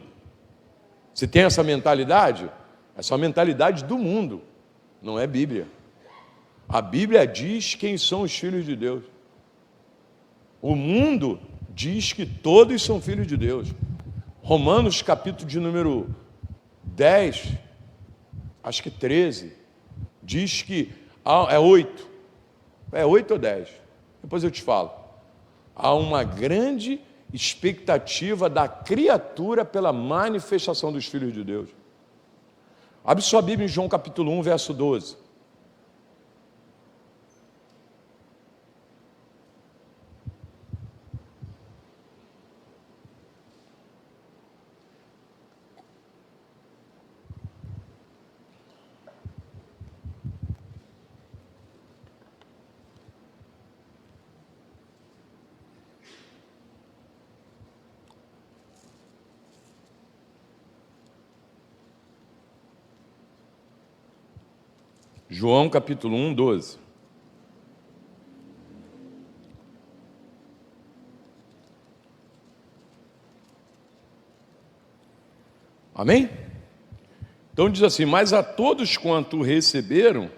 Você tem essa mentalidade? Essa é a mentalidade do mundo, não é Bíblia. A Bíblia diz quem são os filhos de Deus. O mundo diz que todos são filhos de Deus. Romanos, capítulo de número 10, acho que 13, diz que é 8. É 8 ou 10? Depois eu te falo. há uma grande expectativa da criatura pela manifestação dos filhos de Deus. Abre sua Bíblia em João capítulo 1, verso 12. João capítulo 1, 12. Amém? Então diz assim: mas a todos quanto receberam,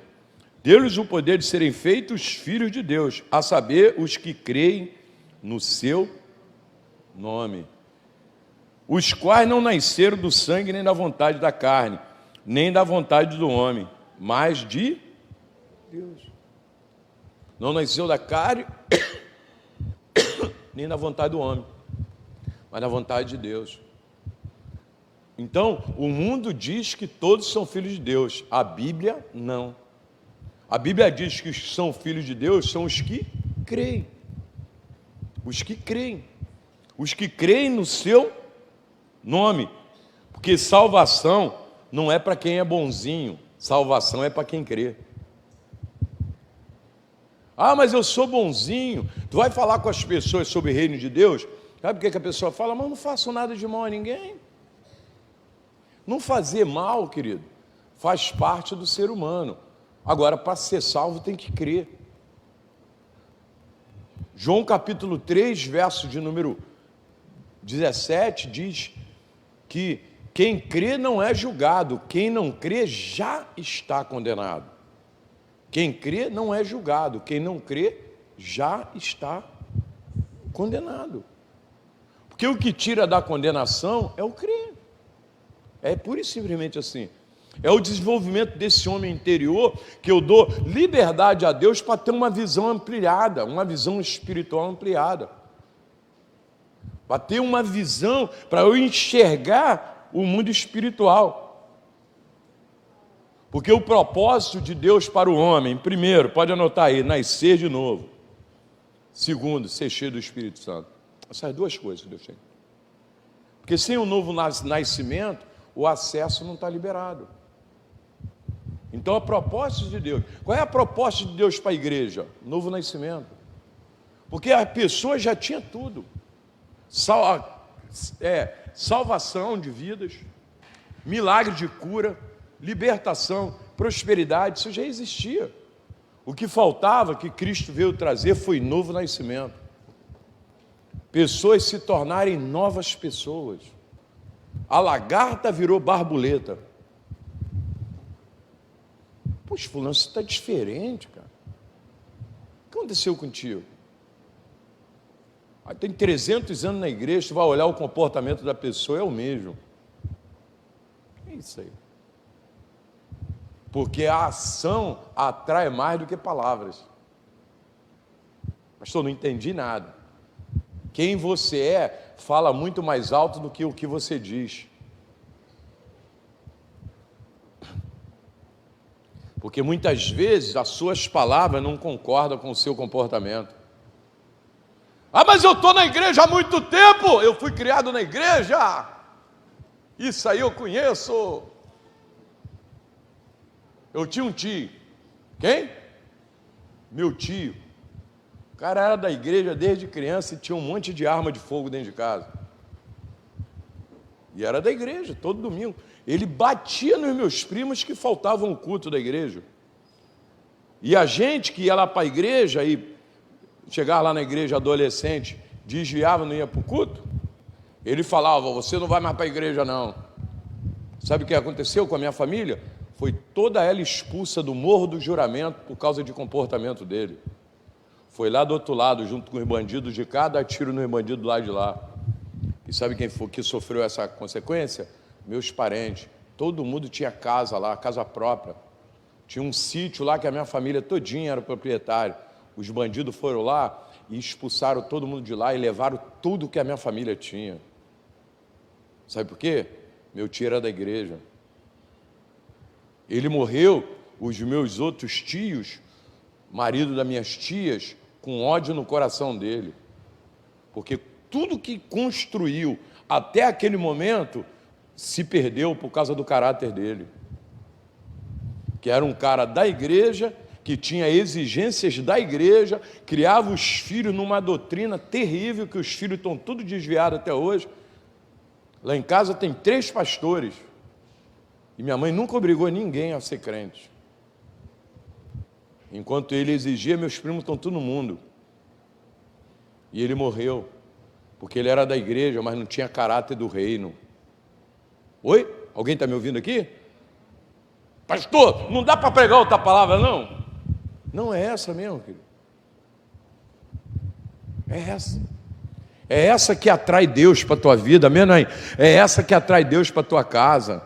deu-lhes o poder de serem feitos filhos de Deus, a saber, os que creem no seu nome, os quais não nasceram do sangue, nem da vontade da carne, nem da vontade do homem, mas de Deus. Não nasceu da carne, nem da vontade do homem, mas da vontade de Deus. Então, o mundo diz que todos são filhos de Deus. A Bíblia, não. A Bíblia diz que os que são filhos de Deus são os que creem. Os que creem. Os que creem no seu nome. Porque salvação não é para quem é bonzinho. Salvação é para quem crê. Ah, mas eu sou bonzinho. Tu vai falar com as pessoas sobre o reino de Deus? Sabe por que a pessoa fala? Mas eu não faço nada de mal a ninguém. Não fazer mal, querido, faz parte do ser humano. Agora, para ser salvo, tem que crer. João capítulo 3, verso de número 17, diz que quem crê não é julgado, quem não crê já está condenado. Quem crê não é julgado, quem não crê já está condenado. Porque o que tira da condenação é o crer. É pura e simplesmente assim. É o desenvolvimento desse homem interior que eu dou liberdade a Deus para ter uma visão ampliada, uma visão espiritual ampliada. Para ter uma visão, para eu enxergar o mundo espiritual. Porque o propósito de Deus para o homem, primeiro, pode anotar aí, nascer de novo. Segundo, ser cheio do Espírito Santo. Essas duas coisas que Deus tem. Porque sem o novo nascimento, o acesso não está liberado. Então a proposta de Deus, qual é a proposta de Deus para a igreja? Novo nascimento. Porque a pessoa já tinha tudo. Salvação de vidas, milagre de cura, libertação, prosperidade, isso já existia. O que faltava, que Cristo veio trazer, foi novo nascimento. Pessoas se tornarem novas pessoas. A lagarta virou borboleta. Poxa, fulano, você está diferente, cara. O que aconteceu contigo? Aí tem 300 anos na igreja, você vai olhar o comportamento da pessoa, é o mesmo. É isso aí. Porque a ação atrai mais do que palavras. Pastor, não entendi nada. Quem você é fala muito mais alto do que o que você diz. Porque muitas vezes as suas palavras não concordam com o seu comportamento. Ah, mas eu estou na igreja há muito tempo, eu fui criado na igreja, isso aí eu conheço. Eu tinha um tio. Quem? Meu tio. O cara era da igreja desde criança e tinha um monte de arma de fogo dentro de casa. E era da igreja, todo domingo. Ele batia nos meus primos que faltavam o culto da igreja. E a gente que ia lá para a igreja e chegava lá na igreja adolescente, desviava, não ia para o culto, ele falava, você não vai mais para a igreja não. Sabe o que aconteceu com a minha família? Foi toda ela expulsa do Morro do Juramento por causa de comportamento dele. Foi lá do outro lado, junto com os bandidos de cá, dar tiro nos bandidos do lado de lá. E sabe quem foi que sofreu essa consequência? Meus parentes. Todo mundo tinha casa lá, casa própria. Tinha um sítio lá que a minha família todinha era proprietário. Os bandidos foram lá e expulsaram todo mundo de lá e levaram tudo que a minha família tinha. Sabe por quê? Meu tio era da igreja. Ele morreu, os meus outros tios, marido das minhas tias, com ódio no coração dele. Porque tudo que construiu até aquele momento se perdeu por causa do caráter dele. Que era um cara da igreja, que tinha exigências da igreja, criava os filhos numa doutrina terrível, que os filhos estão tudo desviados até hoje. Lá em casa tem 3 pastores, e minha mãe nunca obrigou ninguém a ser crente. Enquanto ele exigia, meus primos estão tudo no mundo. E ele morreu, porque ele era da igreja, mas não tinha caráter do reino. Oi? Alguém está me ouvindo aqui? Pastor, não dá para pregar outra palavra, não? Não é essa mesmo, querido. É essa. É essa que atrai Deus para a tua vida, amém, mãe? É essa que atrai Deus para a tua casa.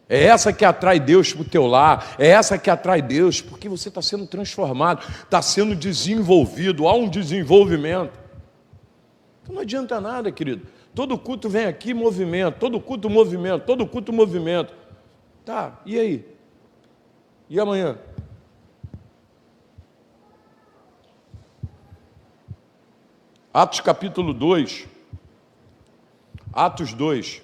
É essa que atrai Deus para o teu lar. É essa que atrai Deus, porque você está sendo transformado, está sendo desenvolvido, há um desenvolvimento. Então não adianta nada, querido. Todo culto vem aqui, movimento, todo culto movimento, todo culto movimento. Tá, e aí? E amanhã? Atos capítulo 2. Atos 2.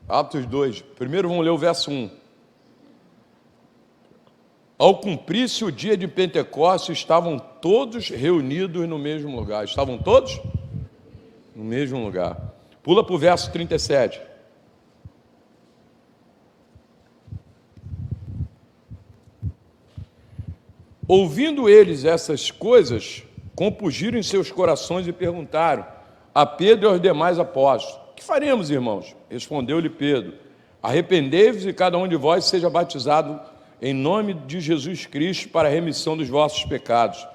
Atos 2, primeiro vamos ler o verso 1. Ao cumprir-se o dia de Pentecostes, estavam todos reunidos no mesmo lugar. Estavam todos? No mesmo lugar. Pula para o verso 37. Ouvindo eles essas coisas, compungiram em seus corações e perguntaram a Pedro e aos demais apóstolos: que faremos, irmãos? Respondeu-lhe Pedro: arrependei-vos e cada um de vós seja batizado em nome de Jesus Cristo para a remissão dos vossos pecados,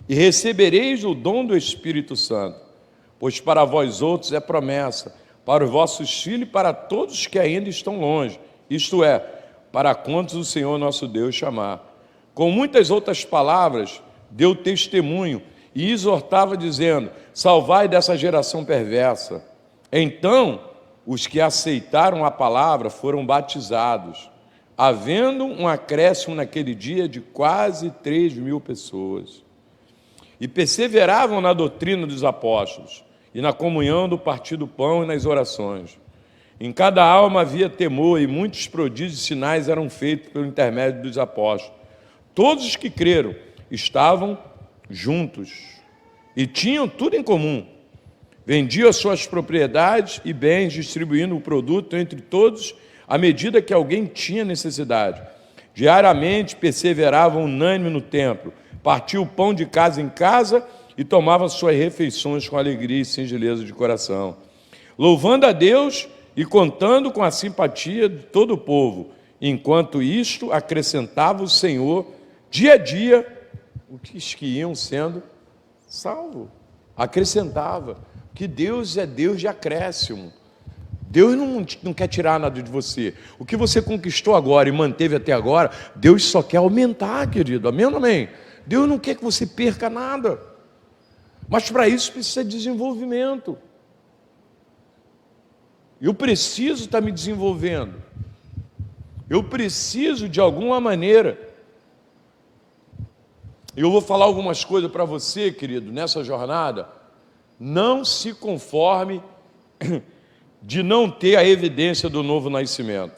e recebereis o dom do Espírito Santo, pois para vós outros é promessa, para os vossos filhos e para todos que ainda estão longe, isto é, para quantos o Senhor nosso Deus chamar. Com muitas outras palavras, deu testemunho e exortava, dizendo: salvai dessa geração perversa. Então, os que aceitaram a palavra foram batizados, havendo um acréscimo naquele dia de quase 3.000 pessoas. E perseveravam na doutrina dos apóstolos, e na comunhão do partir do pão e nas orações. Em cada alma havia temor, e muitos prodígios e sinais eram feitos pelo intermédio dos apóstolos. Todos os que creram estavam juntos, e tinham tudo em comum. Vendiam as suas propriedades e bens, distribuindo o produto entre todos, à medida que alguém tinha necessidade. Diariamente perseveravam unânime no templo, partiam o pão de casa em casa e tomavam suas refeições com alegria e singeleza de coração, louvando a Deus e contando com a simpatia de todo o povo. Enquanto isto, acrescentava o Senhor dia a dia os que iam sendo salvos. Acrescentava. Que Deus é Deus de acréscimo. Deus não quer tirar nada de você. O que você conquistou agora e manteve até agora, Deus só quer aumentar, querido. Amém ou não amém? Deus não quer que você perca nada. Mas para isso precisa de desenvolvimento. Eu preciso estar me desenvolvendo. Eu preciso de alguma maneira. Eu vou falar algumas coisas para você, querido, nessa jornada. Não se conforme de não ter a evidência do novo nascimento.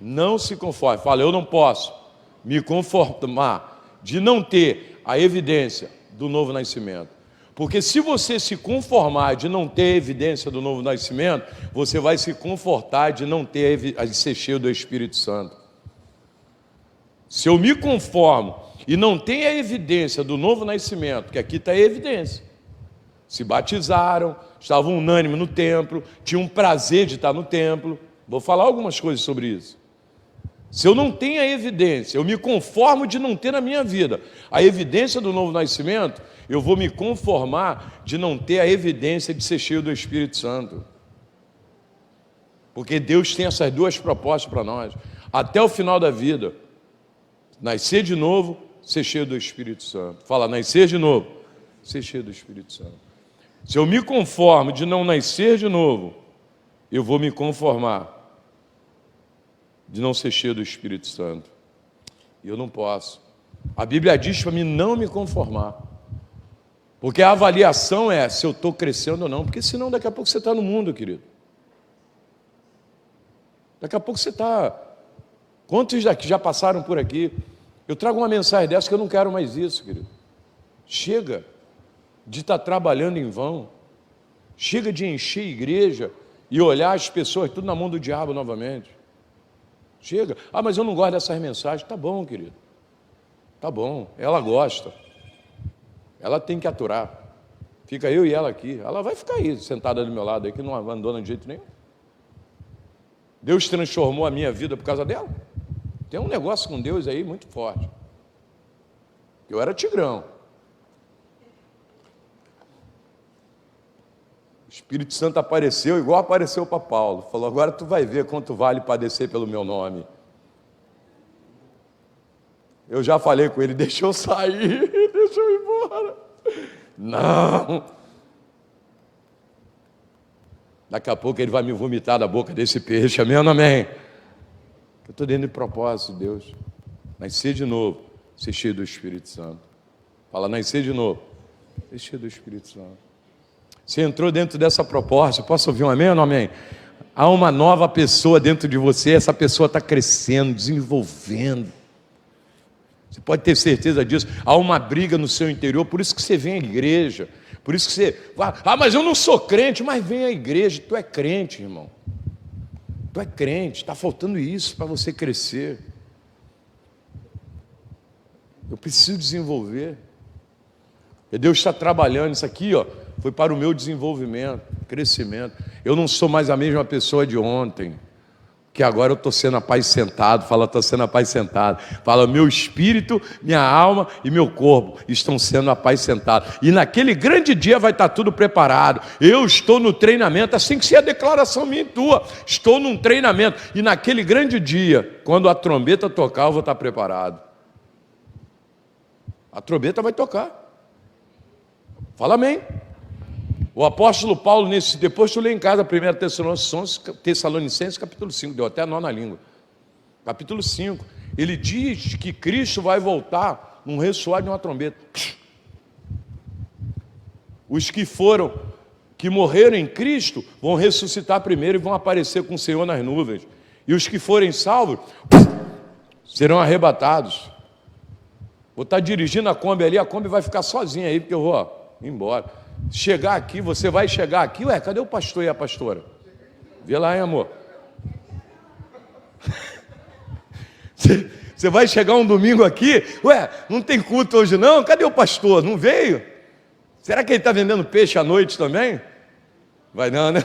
Não se conforme. Fala, eu não posso me conformar de não ter a evidência do novo nascimento. Porque se você se conformar de não ter evidência do novo nascimento, você vai se confortar de não ter de ser cheio do Espírito Santo. Se eu me conformo e não tenho a evidência do novo nascimento, que aqui está a evidência, se batizaram, estavam unânimes no templo, tinham prazer de estar no templo, vou falar algumas coisas sobre isso. Se eu não tenho a evidência, eu me conformo de não ter na minha vida a evidência do novo nascimento, eu vou me conformar de não ter a evidência de ser cheio do Espírito Santo. Porque Deus tem essas duas propostas para nós, até o final da vida: nascer de novo, ser cheio do Espírito Santo. Fala, nascer de novo, ser cheio do Espírito Santo. Se eu me conformo de não nascer de novo, eu vou me conformar de não ser cheio do Espírito Santo. E eu não posso. A Bíblia diz para mim não me conformar. Porque a avaliação é se eu estou crescendo ou não. Porque senão daqui a pouco você está no mundo, querido. Daqui a pouco você está... Quantos daqui já passaram por aqui? Eu trago uma mensagem dessa que eu não quero mais isso, querido. Chega de estar trabalhando em vão. Chega de encher a igreja e olhar as pessoas tudo na mão do diabo novamente. Chega. Ah, mas eu não gosto dessas mensagens. Tá bom, querido. Tá bom. Ela gosta. Ela tem que aturar. Fica eu e ela aqui. Ela vai ficar aí, sentada do meu lado, aí, que não abandona de jeito nenhum. Deus transformou a minha vida por causa dela. Tem um negócio com Deus aí muito forte. Eu era tigrão. O Espírito Santo apareceu igual apareceu para Paulo. Falou, agora tu vai ver quanto vale padecer pelo meu nome. Eu já falei com ele, deixa eu sair, deixa eu ir embora. Não. Daqui a pouco ele vai me vomitar da boca desse peixe, amém ou não amém? Eu estou dentro de propósito de Deus. Nascer de novo, ser cheio do Espírito Santo. Fala, nascer de novo, ser cheio do Espírito Santo. Você entrou dentro dessa proposta, posso ouvir um amém ou não amém? Há uma nova pessoa dentro de você, essa pessoa está crescendo, desenvolvendo. Você pode ter certeza disso. Há uma briga no seu interior, por isso que você vem à igreja. Por isso que você fala, ah, mas eu não sou crente, mas vem à igreja. Tu é crente, irmão. Tu é crente, está faltando isso para você crescer. Eu preciso desenvolver. E Deus está trabalhando isso aqui, ó, foi para o meu desenvolvimento, crescimento. Eu não sou mais a mesma pessoa de ontem, que agora eu estou sendo apacentado. Fala, estou sendo apacentado. Fala, meu espírito, minha alma e meu corpo estão sendo apacentados. E naquele grande dia vai estar tudo preparado. Eu estou no treinamento, assim que ser a declaração minha e tua. Estou num treinamento. E naquele grande dia, quando a trombeta tocar, eu vou estar preparado. A trombeta vai tocar. Fala amém. O apóstolo Paulo, depois tu lê em casa, 1 Tessalonicenses, capítulo 5, deu até nó na língua. Capítulo 5, ele diz que Cristo vai voltar num ressoar de uma trombeta. Os que morreram em Cristo, vão ressuscitar primeiro e vão aparecer com o Senhor nas nuvens. E os que forem salvos, serão arrebatados. Vou estar dirigindo a Kombi ali, a Kombi vai ficar sozinha aí, porque eu vou embora. Chegar aqui, você vai chegar aqui, ué, cadê o pastor e a pastora? Vê lá, hein, amor? Você vai chegar um domingo aqui, ué, não tem culto hoje não? Cadê o pastor? Não veio? Será que ele está vendendo peixe à noite também? Vai não, né?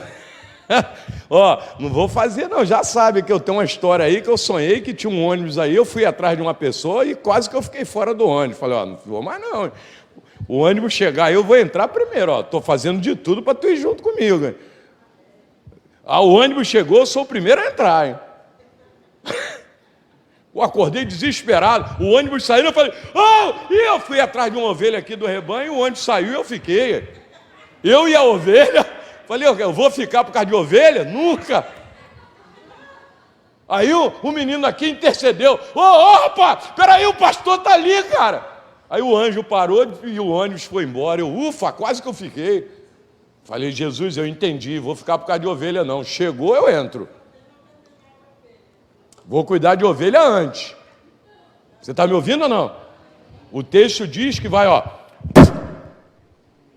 Ó, não vou fazer não, já sabe que eu tenho uma história aí, que eu sonhei que tinha um ônibus aí, eu fui atrás de uma pessoa e quase que eu fiquei fora do ônibus. Falei, ó, não vou mais não. O ônibus chegar, eu vou entrar primeiro, ó. Estou fazendo de tudo para tu ir junto comigo. Hein? Ah, o ônibus chegou, eu sou o primeiro a entrar. Hein? Eu acordei desesperado, o ônibus saiu, eu falei, oh! E eu fui atrás de uma ovelha aqui do rebanho, o ônibus saiu e eu fiquei. Eu e a ovelha, falei, eu vou ficar por causa de ovelha? Nunca! Aí o menino aqui intercedeu, rapaz, peraí, o pastor está ali, cara. Aí o anjo parou e o ônibus foi embora. Eu, ufa, quase que eu fiquei. Falei, Jesus, eu entendi, vou ficar por causa de ovelha não. Chegou, eu entro. Vou cuidar de ovelha antes. Você está me ouvindo ou não? O texto diz que vai, ó.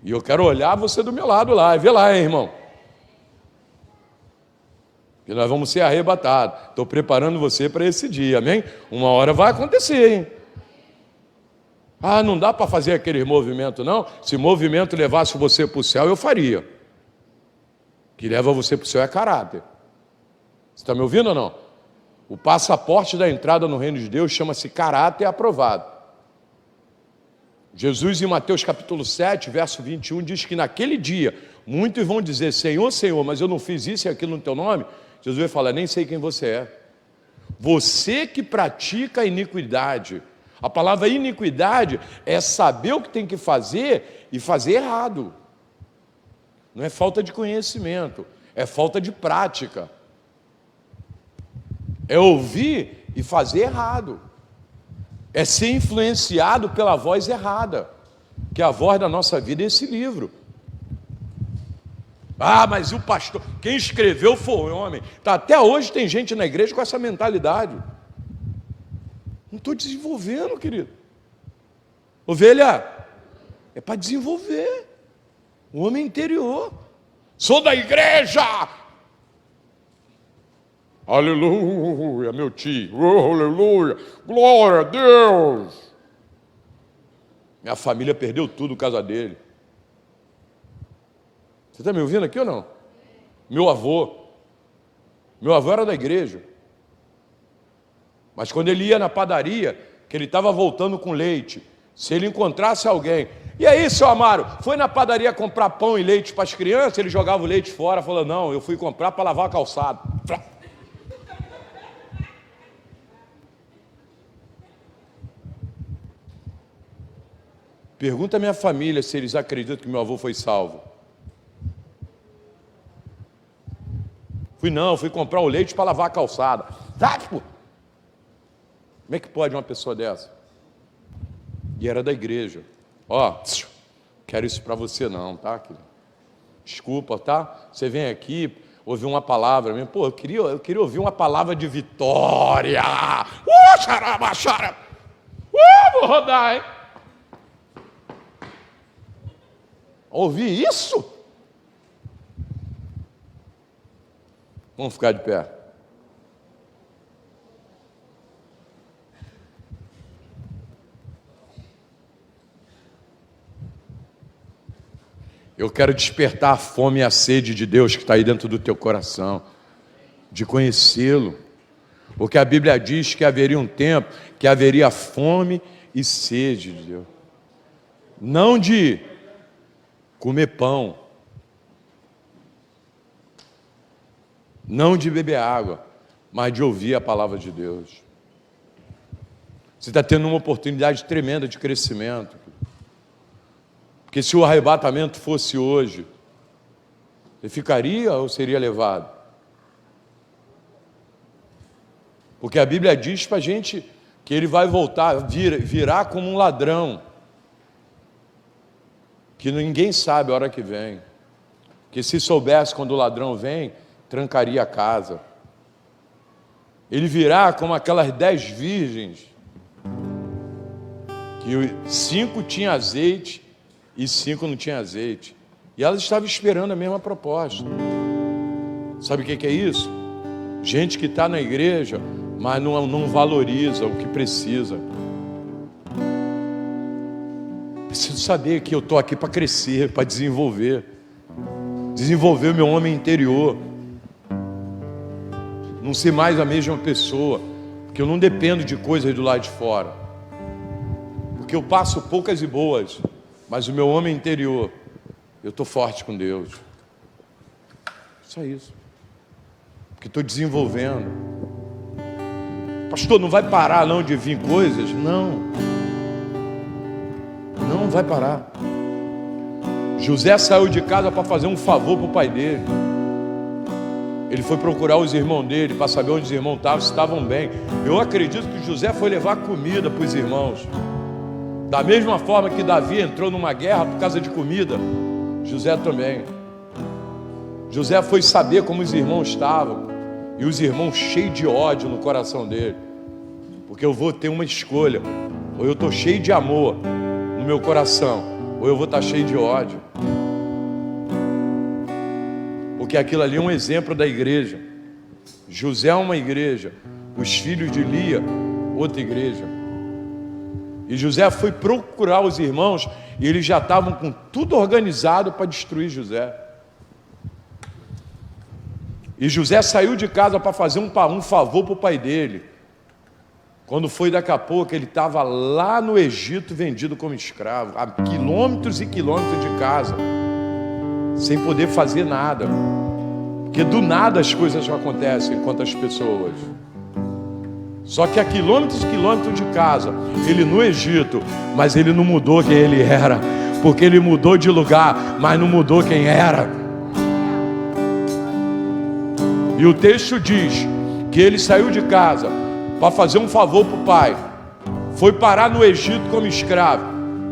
E eu quero olhar você do meu lado lá, e vê lá, hein, irmão. Que nós vamos ser arrebatados. Estou preparando você para esse dia, amém? Uma hora vai acontecer, hein? Ah, não dá para fazer aquele movimento, não? Se movimento levasse você para o céu, eu faria. O que leva você para o céu é caráter. Você está me ouvindo ou não? O passaporte da entrada no reino de Deus chama-se caráter aprovado. Jesus, em Mateus capítulo 7, verso 21, diz que naquele dia, muitos vão dizer, Senhor, Senhor, mas eu não fiz isso e aquilo no teu nome. Jesus vai falar, nem sei quem você é. Você que pratica a iniquidade. A palavra iniquidade é saber o que tem que fazer e fazer errado. Não é falta de conhecimento, é falta de prática. É ouvir e fazer errado. É ser influenciado pela voz errada, que a voz da nossa vida é esse livro. Ah, mas o pastor, quem escreveu foi o homem. Tá, até hoje tem gente na igreja com essa mentalidade. Não estou desenvolvendo, querido. Ovelha, é para desenvolver o homem interior. Sou da igreja. Aleluia, meu tio. Oh, aleluia. Glória a Deus. Minha família perdeu tudo por causa dele. Você está me ouvindo aqui ou não? Meu avô era da igreja. Mas quando ele ia na padaria, que ele estava voltando com leite, se ele encontrasse alguém, e aí, seu Amaro, foi na padaria comprar pão e leite para as crianças, ele jogava o leite fora, falou, não, eu fui comprar para lavar a calçada. Pergunta à minha família se eles acreditam que meu avô foi salvo. Fui comprar o leite para lavar a calçada. Tá, tipo, como é que pode uma pessoa dessa? E era da igreja. Ó, quero isso para você não, tá? Desculpa, tá? Você vem aqui, ouvir uma palavra mesmo. Pô, eu queria ouvir uma palavra de vitória. Xarabachara. Vou rodar, hein? Ouvir isso? Vamos ficar de pé. Eu quero despertar a fome e a sede de Deus que está aí dentro do teu coração, de conhecê-lo. Porque a Bíblia diz que haveria um tempo que haveria fome e sede de Deus. Não de comer pão, não de beber água, mas de ouvir a palavra de Deus. Você está tendo uma oportunidade tremenda de crescimento. Porque se o arrebatamento fosse hoje, você ficaria ou seria levado? Porque a Bíblia diz para a gente que ele vai voltar, virá como um ladrão, que ninguém sabe a hora que vem. Que se soubesse quando o ladrão vem, trancaria a casa. Ele virá como aquelas 10 virgens, que 5 tinham azeite e 5 não tinham azeite. E elas estavam esperando a mesma proposta. Sabe o que é isso? Gente que está na igreja, mas não valoriza o que precisa. Preciso saber que eu estou aqui para crescer, para desenvolver o meu homem interior, não ser mais a mesma pessoa, porque eu não dependo de coisas do lado de fora, porque eu passo poucas e boas, mas o meu homem interior, eu estou forte com Deus. Só isso, porque estou desenvolvendo. Pastor, não vai parar não de vir coisas? Não vai parar. José saiu de casa para fazer um favor para o pai dele. Ele foi procurar os irmãos dele para saber onde os irmãos estavam, se estavam bem. Eu acredito que José foi levar comida para os irmãos. Da mesma forma que Davi entrou numa guerra por causa de comida, José também. José foi saber como os irmãos estavam, e os irmãos cheios de ódio no coração dele, porque eu vou ter uma escolha: ou eu estou cheio de amor no meu coração, ou eu vou estar cheio de ódio. Porque aquilo ali é um exemplo da igreja. José é uma igreja, os filhos de Lia, outra igreja. E José foi procurar os irmãos e eles já estavam com tudo organizado para destruir José. E José saiu de casa para fazer um favor para o pai dele. Quando foi daqui a pouco, ele estava lá no Egito vendido como escravo, a quilômetros e quilômetros de casa, sem poder fazer nada. Porque do nada as coisas acontecem com as pessoas. Só que a quilômetros e quilômetros de casa, ele no Egito, mas ele não mudou quem ele era, porque ele mudou de lugar, mas não mudou quem era. E o texto diz que ele saiu de casa para fazer um favor para o pai, foi parar no Egito como escravo,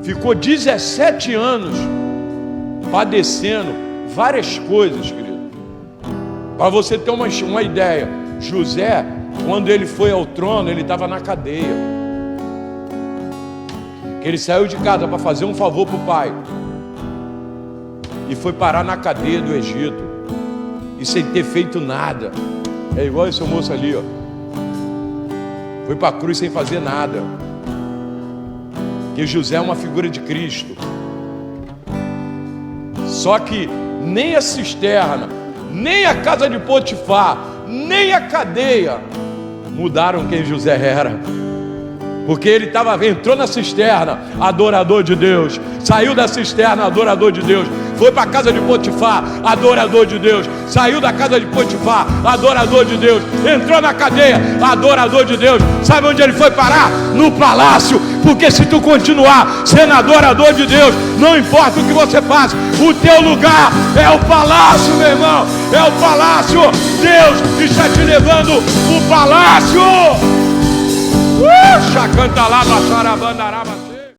ficou 17 anos padecendo várias coisas, querido. Para você ter uma ideia, José, quando ele foi ao trono, ele estava na cadeia. Ele saiu de casa para fazer um favor para o pai e foi parar na cadeia do Egito, e sem ter feito nada. É igual esse moço ali, ó. Foi para a cruz sem fazer nada. Que José é uma figura de Cristo. Só que nem a cisterna, nem a casa de Potifar, nem a cadeia mudaram quem José era. Porque ele entrou na cisterna, adorador de Deus, saiu da cisterna, adorador de Deus, foi para a casa de Potifar, adorador de Deus, saiu da casa de Potifar, adorador de Deus, entrou na cadeia, adorador de Deus. Sabe onde ele foi parar? No palácio. Porque se tu continuar sendo adorador de Deus, não importa o que você faça, o teu lugar é o palácio, meu irmão, é o palácio. Deus está te levando o palácio. Chacanta lá,